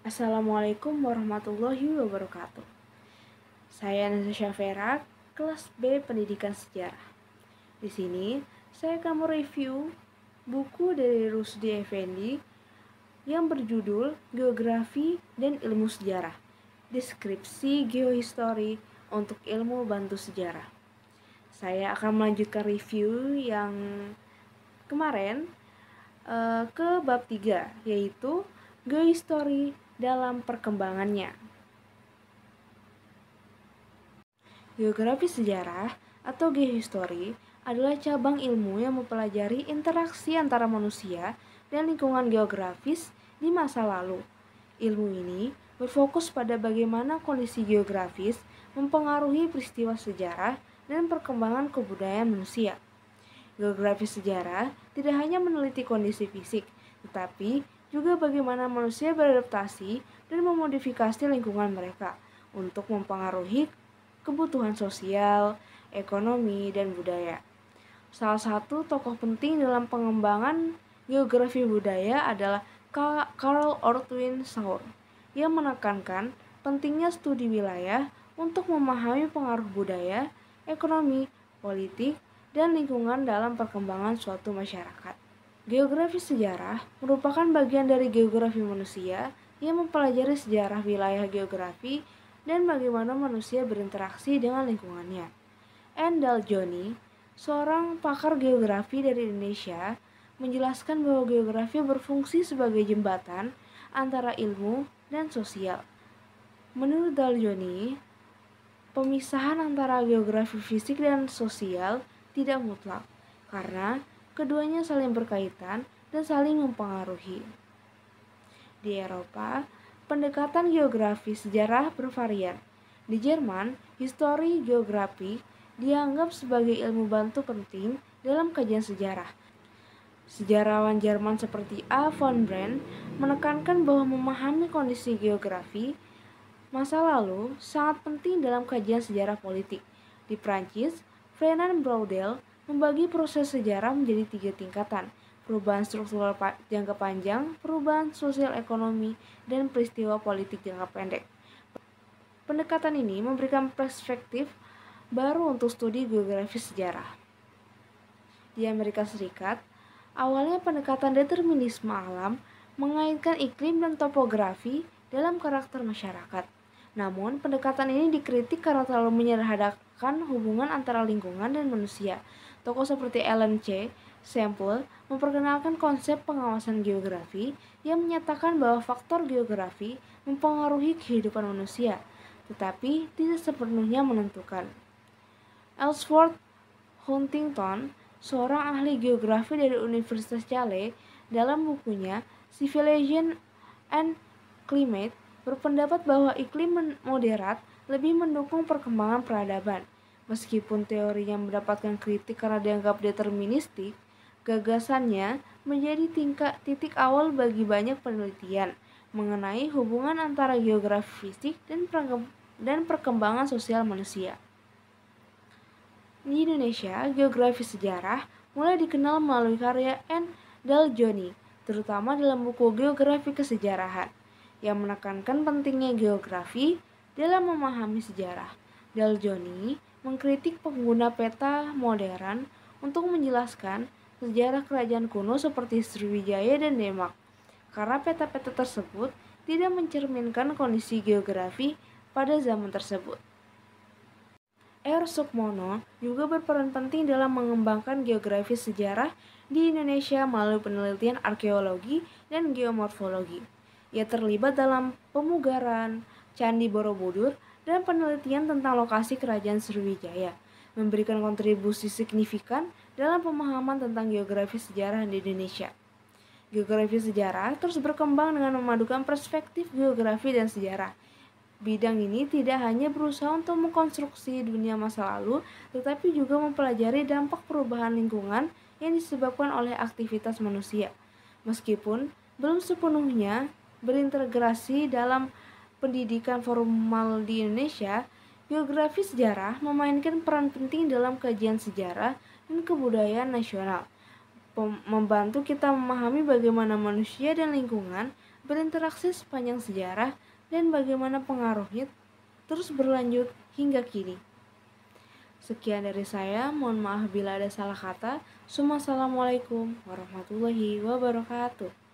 Assalamualaikum warahmatullahi wabarakatuh. Saya Natasha Vera, kelas B Pendidikan Sejarah. Di sini saya akan mereview buku dari Rusdi Effendi yang berjudul Geografi dan Ilmu Sejarah. Deskripsi Geohistory untuk Ilmu Bantu Sejarah. Saya akan melanjutkan review yang kemarin ke bab 3, yaitu Geohistory dalam perkembangannya. Geografi sejarah atau geohistory adalah cabang ilmu yang mempelajari interaksi antara manusia dan lingkungan geografis di masa lalu. Ilmu ini berfokus pada bagaimana kondisi geografis mempengaruhi peristiwa sejarah dan perkembangan kebudayaan manusia. Geografi sejarah tidak hanya meneliti kondisi fisik, tetapi juga bagaimana manusia beradaptasi dan memodifikasi lingkungan mereka untuk mempengaruhi kebutuhan sosial, ekonomi, dan budaya. Salah satu tokoh penting dalam pengembangan geografi budaya adalah Carl Ortwin Shaw, yang menekankan pentingnya studi wilayah untuk memahami pengaruh budaya, ekonomi, politik, dan lingkungan dalam perkembangan suatu masyarakat. Geografi sejarah merupakan bagian dari geografi manusia yang mempelajari sejarah wilayah geografi dan bagaimana manusia berinteraksi dengan lingkungannya. N. Daljoni, seorang pakar geografi dari Indonesia, menjelaskan bahwa geografi berfungsi sebagai jembatan antara ilmu dan sosial. Menurut Daljoni, pemisahan antara geografi fisik dan sosial tidak mutlak, karena keduanya saling berkaitan dan saling mempengaruhi. Di Eropa, pendekatan geografi sejarah bervarian. Di Jerman, histori geografi dianggap sebagai ilmu bantu penting dalam kajian sejarah. Sejarawan Jerman seperti A. von Brandt menekankan bahwa memahami kondisi geografi masa lalu sangat penting dalam kajian sejarah politik. Di Prancis, Fernand Braudel membagi proses sejarah menjadi 3 tingkatan: perubahan struktural jangka panjang, perubahan sosial ekonomi, dan peristiwa politik jangka pendek. Pendekatan ini memberikan perspektif baru untuk studi geografi sejarah. Di Amerika Serikat, awalnya pendekatan determinisme alam mengaitkan iklim dan topografi dalam karakter masyarakat. Namun, pendekatan ini dikritik karena terlalu menyederhanakan hubungan antara lingkungan dan manusia. Tokoh seperti Ellen C. Semple memperkenalkan konsep pengawasan geografi yang menyatakan bahwa faktor geografi mempengaruhi kehidupan manusia, tetapi tidak sepenuhnya menentukan. Ellsworth Huntington, seorang ahli geografi dari Universitas Yale, dalam bukunya Civilization and Climate, berpendapat bahwa iklim moderat lebih mendukung perkembangan peradaban. Meskipun teorinya mendapatkan kritik karena dianggap deterministik, gagasannya menjadi titik awal bagi banyak penelitian mengenai hubungan antara geografi fisik dan perkembangan sosial manusia. Di Indonesia, geografi sejarah mulai dikenal melalui karya N. Daljoni, terutama dalam buku Geografi Kesejarahan, yang menekankan pentingnya geografi dalam memahami sejarah. Daljoni mengkritik pengguna peta modern untuk menjelaskan sejarah kerajaan kuno seperti Sriwijaya dan Demak, karena peta-peta tersebut tidak mencerminkan kondisi geografi pada zaman tersebut. R. Sukmono juga berperan penting dalam mengembangkan geografi sejarah di Indonesia melalui penelitian arkeologi dan geomorfologi. Ia terlibat dalam pemugaran Candi Borobudur dan penelitian tentang lokasi kerajaan Sriwijaya, memberikan kontribusi signifikan dalam pemahaman tentang geografi sejarah di Indonesia. Geografi sejarah terus berkembang dengan memadukan perspektif geografi dan sejarah. Bidang ini tidak hanya berusaha untuk mengkonstruksi dunia masa lalu, tetapi juga mempelajari dampak perubahan lingkungan yang disebabkan oleh aktivitas manusia. Meskipun belum sepenuhnya berintegrasi dalam pendidikan formal di Indonesia, geografi sejarah memainkan peran penting dalam kajian sejarah dan kebudayaan nasional, membantu kita memahami bagaimana manusia dan lingkungan berinteraksi sepanjang sejarah dan bagaimana pengaruhnya terus berlanjut hingga kini. Sekian dari saya, mohon maaf bila ada salah kata. Assalamualaikum warahmatullahi wabarakatuh.